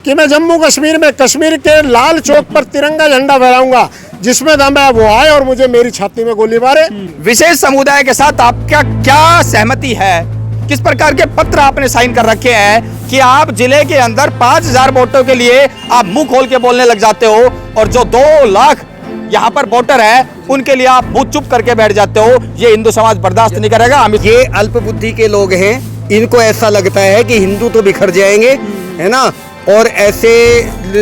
कि मैं जम्मू कश्मीर में कश्मीर के लाल चौक पर तिरंगा झंडा फहराऊंगा, जिसमें दम है वो आए और मुझे मेरी छाती में गोली मारे। विशेष समुदाय के साथ आपका क्या सहमति है? किस प्रकार के पत्र आपने साइन कर रखे हैं कि आप जिले के अंदर 5000 वोटों के लिए आप मुंह खोल के बोलने लग जाते हो और जो 2 लाख यहाँ पर वोटर है उनके लिए आप मुंह चुप करके बैठ जाते हो? ये हिंदू समाज बर्दाश्त नहीं करेगा। ये अल्प बुद्धि के लोग हैं, इनको ऐसा लगता है कि हिंदू तो बिखर जाएंगे, है ना, और ऐसे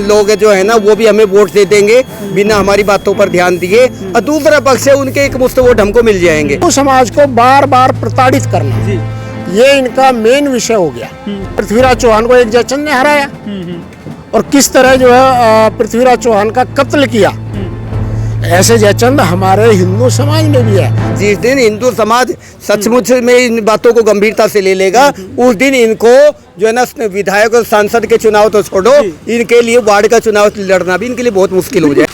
लोग जो है ना वो भी हमें वोट दे देंगे बिना हमारी बातों पर ध्यान दिए, और दूसरा पक्ष है उनके एक मुफ्त वोट हमको मिल जाएंगे। हिंदू समाज को बार बार प्रताड़ित करना, ये इनका मेन विषय हो गया। पृथ्वीराज चौहान को एक जयचंद ने हराया और किस तरह जो है पृथ्वीराज चौहान का कत्ल किया, ऐसे जयचंद हमारे हिंदू समाज में भी है। जिस दिन हिंदू समाज सचमुच में इन बातों को गंभीरता से ले लेगा, उस दिन इनको जो है ना विधायक और सांसद के चुनाव तो छोड़ो, इनके लिए वार्ड का चुनाव लड़ना भी इनके लिए बहुत मुश्किल हो जाए।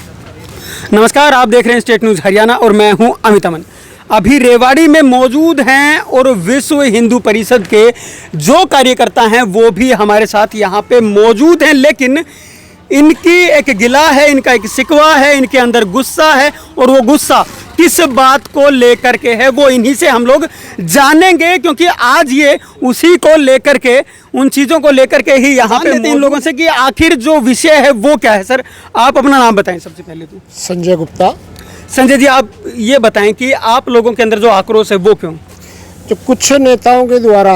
नमस्कार, आप देख रहे हैं स्टेट न्यूज़ हरियाणा और मैं हूं अमित अमन। अभी रेवाड़ी में मौजूद हैं और विश्व हिंदू परिषद के जो कार्यकर्ता हैं वो भी हमारे साथ यहाँ पे मौजूद हैं, लेकिन इनकी एक गिला है, इनका एक शिकवा है, इनके अंदर गुस्सा है और वो गुस्सा किस बात को लेकर के है वो इन्हीं से हम लोग जानेंगे, क्योंकि आज ये उसी को लेकर के, उन चीज़ों को लेकर के ही यहाँ पे इन लोगों से कि आखिर जो विषय है वो क्या है। सर, आप अपना नाम बताएं सबसे पहले तो। संजय गुप्ता। संजय जी, आप ये बताएं कि आप लोगों के अंदर जो आक्रोश है वो क्यों? जो कुछ नेताओं के द्वारा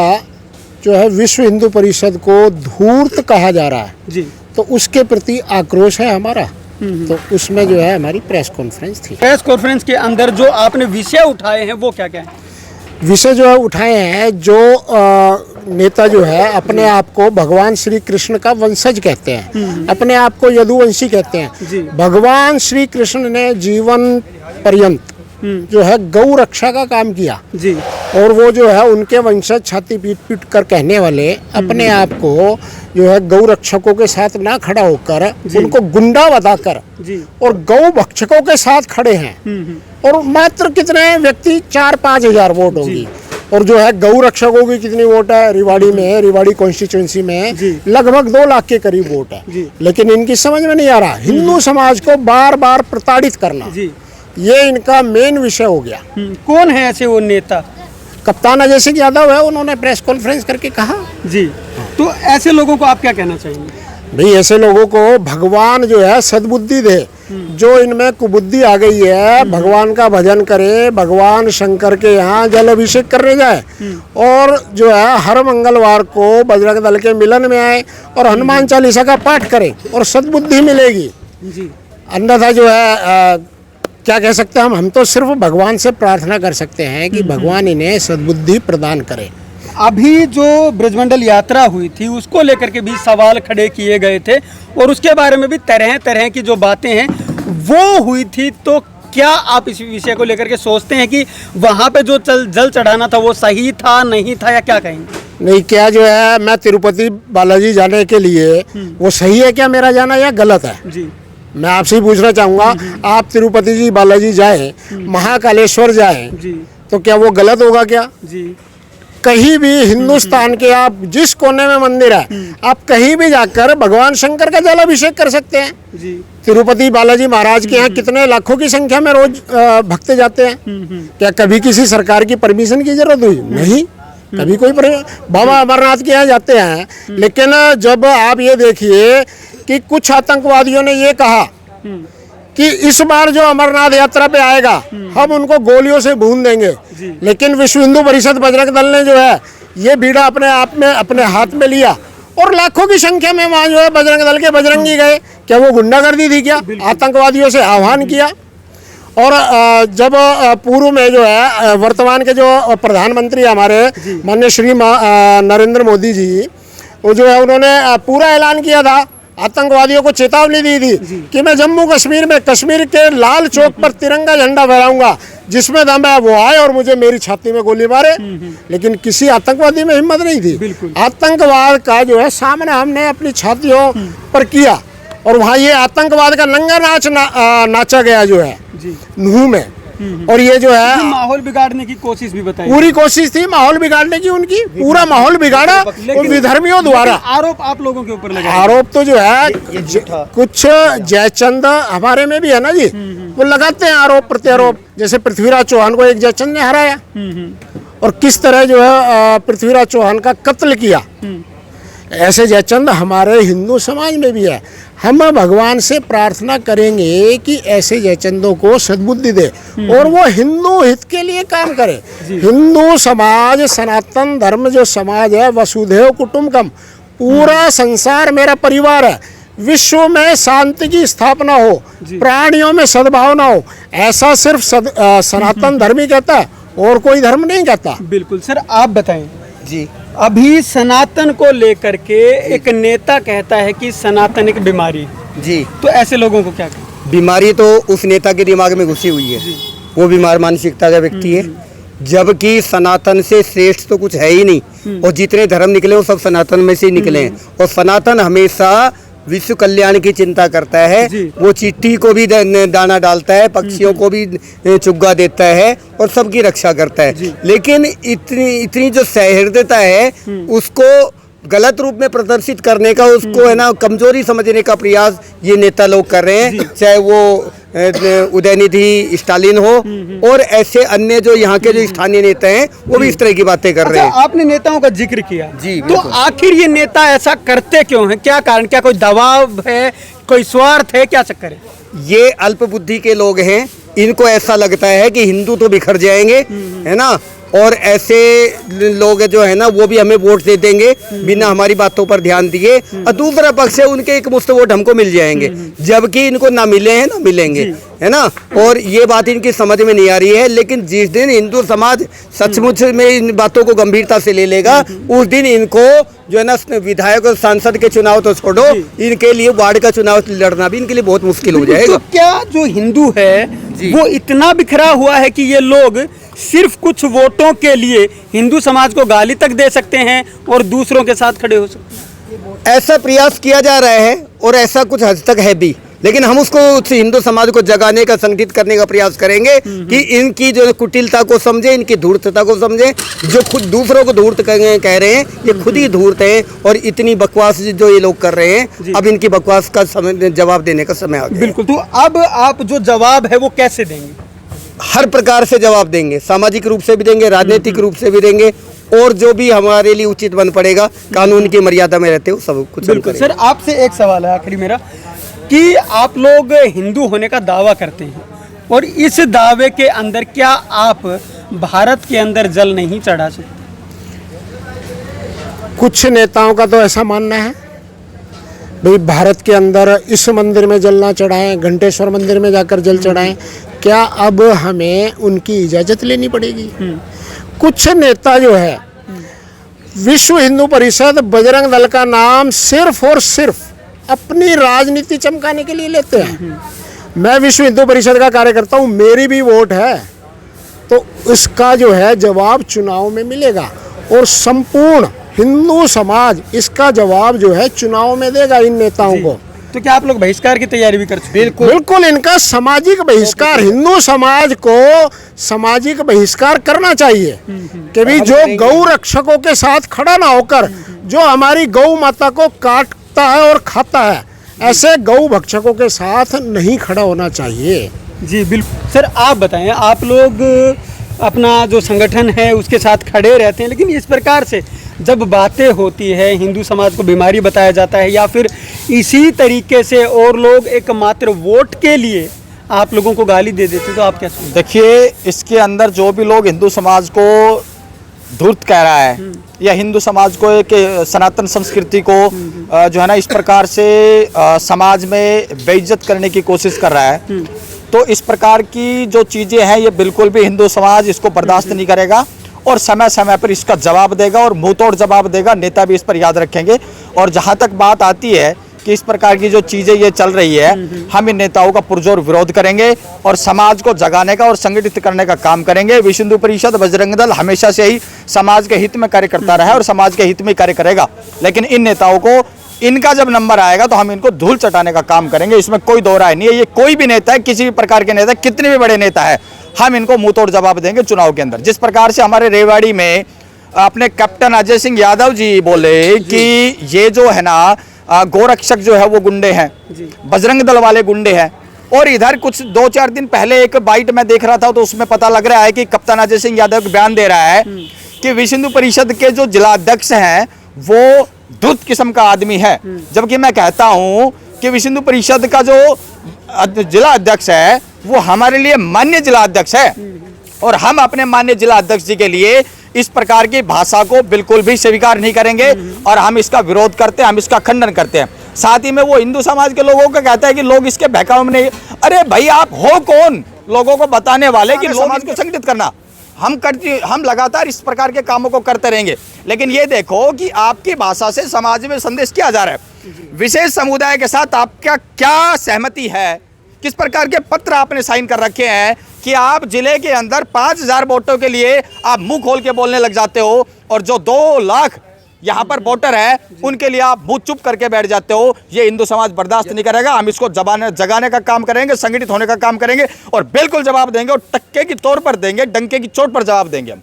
जो है विश्व हिंदू परिषद को धूर्त कहा जा रहा है जी, तो उसके प्रति आक्रोश है हमारा। तो उसमें जो है हमारी प्रेस कॉन्फ्रेंस थी। प्रेस कॉन्फ्रेंस के अंदर जो आपने विषय उठाए हैं वो क्या क्या है? विषय जो है उठाए हैं, जो नेता जो है अपने आप को भगवान श्री कृष्ण का वंशज कहते हैं, अपने आप को यदुवंशी कहते हैं। भगवान श्री कृष्ण ने जीवन पर्यंत जो है गौ रक्षा का काम किया जी, और वो जो है उनके वंशज छाती पीट पीट कर कहने वाले अपने आप को जो है गौ रक्षकों के साथ ना खड़ा होकर उनको गुंडा बताकर और गौ भक्षकों के साथ खड़े हैं। और मात्र कितने व्यक्ति 4-5 हजार वोट होगी, और जो है गौ रक्षकों की कितनी वोट है रिवाड़ी में, रिवाड़ी कॉन्स्टिट्यूंसी में लगभग 2 लाख के करीब वोट है। लेकिन इनकी समझ में नहीं आ रहा, हिंदू समाज को बार बार प्रताड़ित करना, ये इनका मेन विषय हो गया। कौन है ऐसे वो नेता? कप्तान अजय सिंह यादव है, उन्होंने प्रेस कॉन्फ्रेंस करके कहा जी। तो ऐसे लोगों को आप क्या कहना चाहेंगे? भाई ऐसे लोगों को भगवान जो है सद्बुद्धि दे, जो इनमें कुबुद्धि आ गई है, भगवान का भजन करे, भगवान शंकर के यहाँ जल अभिषेक करने जाए और जो है हर मंगलवार को बजरंग दल के मिलन में आए और हनुमान चालीसा का पाठ करें और सद्बुद्धि मिलेगी जी। अन्यथा जो है क्या कह सकते हैं हम तो सिर्फ भगवान से प्रार्थना कर सकते हैं कि भगवान इन्हें सद्बुद्धि प्रदान करे। अभी जो ब्रजमंडल यात्रा हुई थी उसको लेकर के भी सवाल खड़े किए गए थे और उसके बारे में भी तरह तरह की जो बातें हैं वो हुई थी, तो क्या आप इस विषय को लेकर के सोचते हैं कि वहाँ पे जो जल चढ़ाना था वो सही था, नहीं था, या क्या कहेंगे? नहीं, क्या जो है मैं तिरुपति बालाजी जाने के लिए वो सही है क्या मेरा जाना या गलत है? जी, मैं आपसे ही पूछना चाहूँगा, आप तिरुपति जी बालाजी जाएं, महाकालेश्वर जाएं, तो क्या वो गलत होगा क्या? जी। कहीं भी हिंदुस्तान के आप जिस कोने में मंदिर है आप कहीं भी जाकर भगवान शंकर का जल अभिषेक कर सकते हैं। जी। तिरुपति बालाजी महाराज के यहाँ कितने लाखों की संख्या में रोज भक्त जाते हैं। क्या कभी किसी सरकार की परमिशन की जरूरत हुई? नहीं, कभी कोई बाबा अमरनाथ के यहाँ जाते हैं, लेकिन जब आप ये देखिए कि कुछ आतंकवादियों ने ये कहा कि इस बार जो अमरनाथ यात्रा पे आएगा हम उनको गोलियों से भून देंगे, लेकिन विश्व हिंदू परिषद बजरंग दल ने जो है ये बीड़ा अपने आप में अपने हाथ में लिया और लाखों की संख्या में वहाँ जो है बजरंग दल के बजरंगी गए। क्या वो गुंडागर्दी थी क्या? आतंकवादियों से आह्वान किया। और जब पूर्व में जो है वर्तमान के जो प्रधानमंत्री हमारे माननीय श्री नरेंद्र मोदी जी, वो जो है उन्होंने पूरा ऐलान किया था, आतंकवादियों को चेतावनी दी थी कि मैं जम्मू कश्मीर में कश्मीर के लाल चौक पर तिरंगा झंडा फहराऊंगा, जिसमें दम है वो आए और मुझे मेरी छाती में गोली मारे। लेकिन किसी आतंकवादी में हिम्मत नहीं थी। आतंकवाद का जो है सामने हमने अपनी छातियों पर किया और वहाँ ये आतंकवाद का नंगा नाच नाचा गया जो है नूह में। और ये जो है माहौल बिगाड़ने की कोशिश भी बताई। पूरी कोशिश थी माहौल बिगाड़ने की उनकी, पूरा माहौल बिगाड़ा और विधर्मियों द्वारा। आरोप आप लोगों के ऊपर लगा। आरोप तो जो है कुछ जयचंद हमारे में भी है ना जी, वो लगाते हैं आरोप प्रत्यारोप। जैसे पृथ्वीराज चौहान को एक जयचंद ने हराया और किस तरह जो है पृथ्वीराज चौहान का कत्ल किया। ऐसे जयचंद हमारे हिंदू समाज में भी है। हम भगवान से प्रार्थना करेंगे कि ऐसे जयचंदों को सद्बुद्धि दे और वो हिंदू हित के लिए काम करे। हिंदू समाज, सनातन धर्म जो समाज है, वसुधैव कुटुंबकम, पूरा संसार मेरा परिवार है। विश्व में शांति की स्थापना हो, प्राणियों में सद्भावना हो, ऐसा सिर्फ सनातन धर्म ही कहता है और कोई धर्म नहीं कहता। बिल्कुल सर, आप बताएं जी। अभी सनातन को लेकर के एक नेता कहता है कि सनातन एक बीमारी है। जी, तो ऐसे लोगों को क्या कहें? बीमारी तो उस नेता के दिमाग में घुसी हुई है, वो बीमार मानसिकता का व्यक्ति है। जबकि सनातन से श्रेष्ठ तो कुछ है ही नहीं, और जितने धर्म निकले वो सब सनातन में से ही निकले हैं। और सनातन हमेशा विश्व कल्याण की चिंता करता है। वो चिट्ठी को भी दाना डालता है, पक्षियों को भी चुग्गा देता है और सबकी रक्षा करता है। लेकिन इतनी जो सहृदयता है उसको गलत रूप में प्रदर्शित करने का, उसको है ना कमजोरी समझने का प्रयास ये नेता लोग कर रहे हैं। चाहे वो उदयनिधि स्टालिन हो और ऐसे अन्य जो यहाँ के जो स्थानीय नेता हैं वो भी इस तरह की बातें कर रहे हैं। आपने नेताओं का जिक्र किया जी, तो आखिर ये नेता ऐसा करते क्यों हैं? क्या कारण? क्या कोई दबाव है, कोई स्वार्थ है, क्या चक्कर है? ये अल्प बुद्धि के लोग हैं। इनको ऐसा लगता है कि हिंदू तो बिखर जाएंगे, है ना, और ऐसे लोग जो है ना वो भी हमें वोट दे देंगे बिना हमारी बातों पर ध्यान दिए। और दूसरा पक्ष है उनके एक मुश्त वोट हमको मिल जाएंगे, जबकि इनको ना मिले हैं ना मिलेंगे, है ना। और ये बात इनकी समझ में नहीं आ रही है। लेकिन जिस दिन हिंदू समाज सचमुच में इन बातों को गंभीरता से ले लेगा, उस दिन इनको जो है ना विधायक और सांसद के चुनाव तो छोड़ो, इनके लिए वार्ड का चुनाव लड़ना भी इनके लिए बहुत मुश्किल हो जाएगा। तो क्या जो हिंदू है वो इतना बिखरा हुआ है कि ये लोग सिर्फ कुछ वोटों के लिए हिंदू समाज को गाली तक दे सकते हैं और दूसरों के साथ खड़े हो सकते हैं? ऐसा प्रयास किया जा रहा है और ऐसा कुछ हद तक है भी। लेकिन हम उसको उस हिंदू समाज को जगाने का, संगठित करने का प्रयास करेंगे कि इनकी जो कुटिलता को समझे, इनकी धूर्तता को समझे। जो खुद दूसरों को धूर्त कह रहे हैं, ये खुद ही धूर्त हैं। और इतनी बकवास जो ये लोग कर रहे हैं, अब इनकी बकवास का समय जवाब देने का समय आ गया। बिल्कुल। तो अब आप जो जवाब है वो कैसे देंगे? हर प्रकार से जवाब देंगे, सामाजिक रूप से भी देंगे, राजनीतिक रूप से भी देंगे, और जो भी हमारे लिए उचित बन पड़ेगा कानून की मर्यादा में रहते हो सब कुछ। बिल्कुल सर, आपसे एक सवाल है आखिरी मेरा कि आप लोग हिंदू होने का दावा करते हैं और इस दावे के अंदर क्या आप भारत के अंदर जल नहीं चढ़ा सकते? कुछ नेताओं का तो ऐसा मानना है भाई भारत के अंदर इस मंदिर में जल ना चढ़ाएं, घंटेश्वर मंदिर में जाकर जल चढ़ाएं। क्या अब हमें उनकी इजाज़त लेनी पड़ेगी? कुछ नेता जो है विश्व हिंदू परिषद, बजरंग दल का नाम सिर्फ और सिर्फ अपनी राजनीति चमकाने के लिए लेते हैं। मैं विश्व हिंदू परिषद का कार्यकर्ता हूँ, मेरी भी वोट है, तो इसका जो है जवाब चुनाव में मिलेगा और संपूर्ण हिंदू समाज इसका जवाब जो है चुनाव में देगा इन नेताओं को। तो क्या आप लोग बहिष्कार की तैयारी भी कर सकते हैं? बिल्कुल इनका सामाजिक बहिष्कार, हिंदू समाज को सामाजिक बहिष्कार करना चाहिए कि भी जो गौ रक्षकों के साथ खड़ा ना होकर जो हमारी गौ माता को काटता है और खाता है, ऐसे गौ भक्षकों के साथ नहीं खड़ा होना चाहिए। जी बिल्कुल। सर आप बताएं, आप लोग अपना जो संगठन है उसके साथ खड़े रहते हैं, लेकिन इस प्रकार से जब बातें होती है, हिंदू समाज को बीमारी बताया जाता है या फिर इसी तरीके से और लोग एकमात्र वोट के लिए आप लोगों को गाली दे देते, तो आप क्या सोचते? देखिए, इसके अंदर जो भी लोग हिंदू समाज को धूर्त कह रहा है या हिंदू समाज को एक सनातन संस्कृति को जो है ना इस प्रकार से समाज में बेइज्जत करने की कोशिश कर रहा है, तो इस प्रकार की जो चीज़ें हैं ये बिल्कुल भी हिंदू समाज इसको बर्दाश्त नहीं करेगा और समय समय पर इसका जवाब देगा और मुंह तोड़ जवाब देगा। नेता भी इस पर याद रखेंगे। और जहाँ तक बात आती है कि इस प्रकार की जो चीज़ें ये चल रही है, हम इन नेताओं का पुरजोर विरोध करेंगे और समाज को जगाने का और संगठित करने का काम करेंगे। विश्व हिंदू परिषद, बजरंग दल हमेशा से ही समाज के हित में कार्य करता रहा है और समाज के हित में कार्य करेगा। लेकिन इन नेताओं को, इनका जब नंबर आएगा तो हम इनको धूल चटाने का काम करेंगे, इसमें कोई दो राय नहीं है। ये कोई भी नेता है, किसी भी प्रकार के नेता, कितने भी बड़े नेता है, हम इनको मुंह तोड़ जवाब देंगे चुनाव के अंदर। जिस प्रकार से हमारे रेवाड़ी में अपने कैप्टन अजय सिंह यादव जी बोले कि ये जो है ना गोरक्षक जो है वो गुंडे हैं, बजरंग दल वाले गुंडे हैं, और इधर कुछ 2-4 दिन पहले एक बाइट में देख रहा था तो उसमें पता लग रहा है कि कप्तान अजय सिंह यादव को बयान दे रहा है कि विश्व हिंदू परिषद के जो जिला अध्यक्ष हैं वो धुत किस्म का आदमी है, जबकि मैं कहता हूं कि विश्व हिंदू परिषद का जो जिला अध्यक्ष है वो हमारे लिए मान्य जिला अध्यक्ष है, और हम अपने मान्य जिला अध्यक्ष जी के लिए इस प्रकार की भाषा को बिल्कुल भी स्वीकार नहीं करेंगे और हम इसका विरोध करते हैं, हम इसका खंडन करते हैं। साथ ही में वो हिंदू समाज के लोगों को कहता है कि लोग इसके बहकावे में नहीं। अरे भाई आप हो कौन लोगों को बताने वाले कि समाज को संगठित करना? हम लगातार इस प्रकार के कामों को करते रहेंगे, लेकिन ये देखो कि आपकी भाषा से समाज में संदेश किया जा रहा है। विशेष समुदाय के साथ आपका क्या सहमति है? किस प्रकार के पत्र आपने साइन कर रखे हैं कि आप जिले के अंदर 5000 वोटों के लिए आप मुंह खोल के बोलने लग जाते हो, और जो 2 लाख यहाँ पर वोटर है उनके लिए आप मुंह चुप करके बैठ जाते हो? ये हिंदू समाज बर्दाश्त नहीं करेगा। हम इसको जगाने का काम करेंगे, संगठित होने का काम करेंगे और बिल्कुल जवाब देंगे, और टक्के की तौर पर देंगे, डंके की चोट पर जवाब देंगे हम।